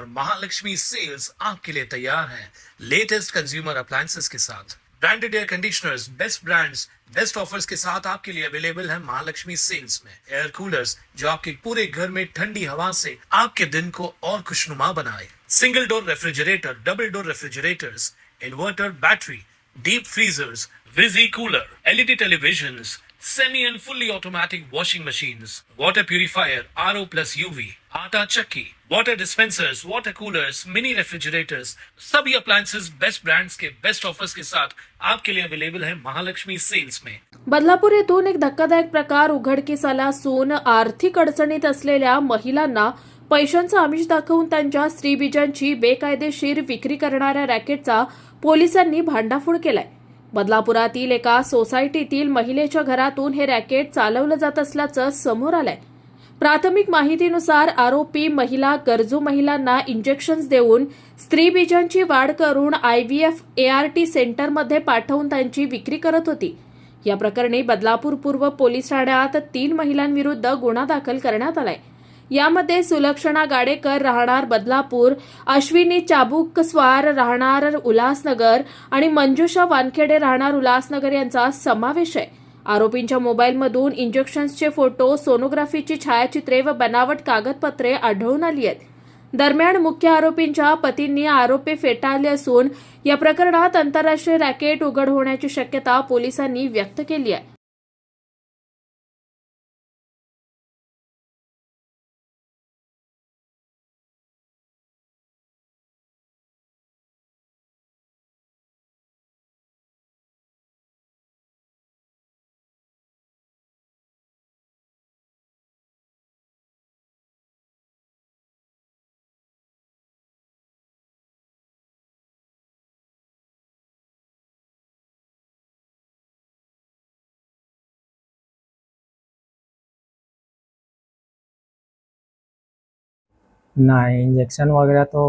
और महालक्ष्मी सेल्स आपके लिए तैयार है लेटेस्ट कंज्यूमर अप्लायंसेस के साथ। Branded air conditioners, best brands, best offers के साथ आपके लिए अवेलेबल है महालक्ष्मी सेल्स में। एयर कूलर्स जो आपके पूरे घर में ठंडी हवा से आपके दिन को और खुशनुमा बनाए। Single door refrigerator, double door refrigerators, inverter battery, deep freezers, विजी cooler, LED televisions, semi and fully automatic washing machines, water purifier, RO plus UV, आटा चक्की, water dispensers, water coolers, mini refrigerators, सभी अप्लायंसेस बेस्ट ब्रांड्स के best offers के साथ आपके लिए available है महालक्ष्मी सेल्स में। बदलापूर येथून एक धक्कादायक प्रकार उघडकीस आला असून आर्थिक अडचणीत असलेल्या महिलांना पैशांचं आमिष दाखवून त्यांच्या स्त्रीबीजांची बेकायदेशीर विक्री करणाऱ्या रॅकेटचा पोलिसांनी भांडाफोड केलाय। बदलापुरातील एका सोसायटीतील महिलेच्या घरातून हे रॅकेट चालवलं जात असल्याचं समोर आलंय। प्राथमिक माहितीनुसार आरोपी महिला गरजू महिलांना इंजेक्शन्स देऊन स्त्रीबीजांची वाढ करून IVF ART सेंटरमध्ये पाठवून त्यांची विक्री करत होती। या प्रकरणी बदलापूर पूर्व पोलीस ठाण्यात 3 महिलांविरुद्ध गुन्हा दाखल करण्यात आलाय। यामध्ये सुलक्षणा गाडेकर राहणार बदलापूर, अश्विनी चाबुकस्वार राहणार उल्हासनगर आणि मंजुषा वानखेडे राहणार उल्हासनगर यांचा समावेश आहे। आरोपींच्या मोबाईलमधून इंजेक्शन्सचे फोटो, सोनोग्राफीची छायाचित्रे व बनावट कागदपत्रे आढळून आली आहेत। दरम्यान मुख्य आरोपींच्या पतींनी आरोपी फेटाळले असून या प्रकरणात आंतरराष्ट्रीय रॅकेट उघड होण्याची शक्यता पोलिसांनी व्यक्त केली आहे। नाही, इंजेक्शन वगैरे तो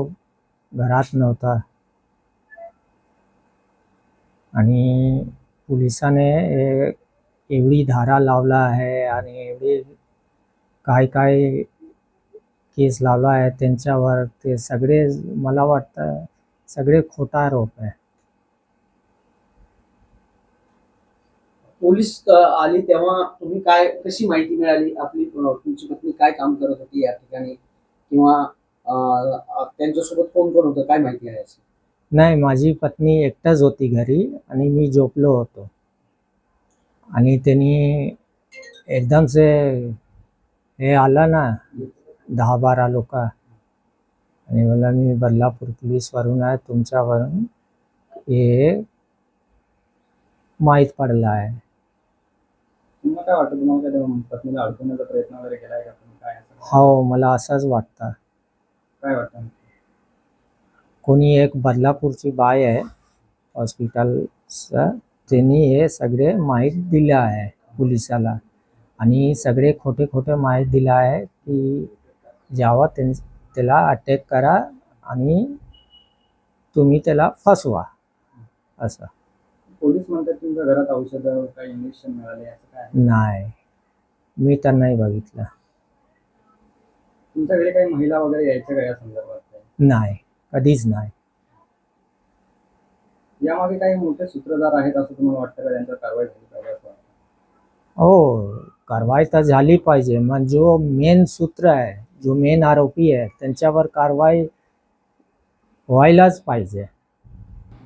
घरात नव्हता आणि पोलिसाने एवढी धारा लावला आहे आणि एवढी काय काय केस लावला आहे त्यांच्यावर, ते सगळे मला वाटतं सगळे खोटा आरोप आहे। पोलीस आली तेव्हा तुम्ही काय कशी माहिती मिळाली? आपली तुमची पत्नी काय काम करत होती या ठिकाणी किंवा त्यांच्यासोबत कोण कोण होतं, काय माहिती आहे असं? नाही, माझी पत्नी एकटाच होती घरी आणि मी झोपलो होतो आणि त्यांनी एकदम से हे आला ना 10-12 लोक आणि मला मी बदलापूर पोलीसवरून आहे, तुमच्यावरून हे माहीत पडलं आहे। तुम्हाला काय वाटतं, तुम्हाला काय पत्नीला अडकवण्याचा प्रयत्न वगैरे केलाय का तुम्ही, काय असं? हो, मला असंच वाटतं। काय वाटतं? कोणी एक बदलापूरची बाई आहे हॉस्पिटलचं, त्यांनी हे सगळे माहीत दिलं आहे पोलिसाला आणि सगळे खोटे खोटे माहीत दिलं आहे की जेव्हा त्याला अटॅक करा आणि तुम्ही त्याला फसवा असं। पोलीस म्हणतात तुमच्या घरात औषधं काही इंजेक्शन मिळाले असं काय? नाही, मी तर नाही बघितलं। तुमच्याकडे काही महिला वगैरे यायच्या का या संदर्भात? नाही, कधीच नाही। यामागे काही मोठे सूत्रधार आहेत असं तुम्हाला वाटतं का, त्यांच्यावर कारवाई झाली पाहिजे असं वाटतं? हो, कारवाई तर झाली पाहिजे, मग जो मेन सूत्र आहे, जो मेन आरोपी आहे त्यांच्यावर कारवाई व्हायलाच पाहिजे।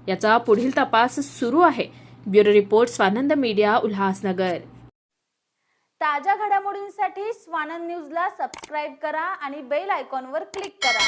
याचा पुढील तपास सुरू आहे। Bureau report, Swanand media, Ulhasnagar. ताज्या घडामोडींसाठी स्वानंद न्यूजला सबस्क्राईब करा आणि बेल आयकॉनवर क्लिक करा।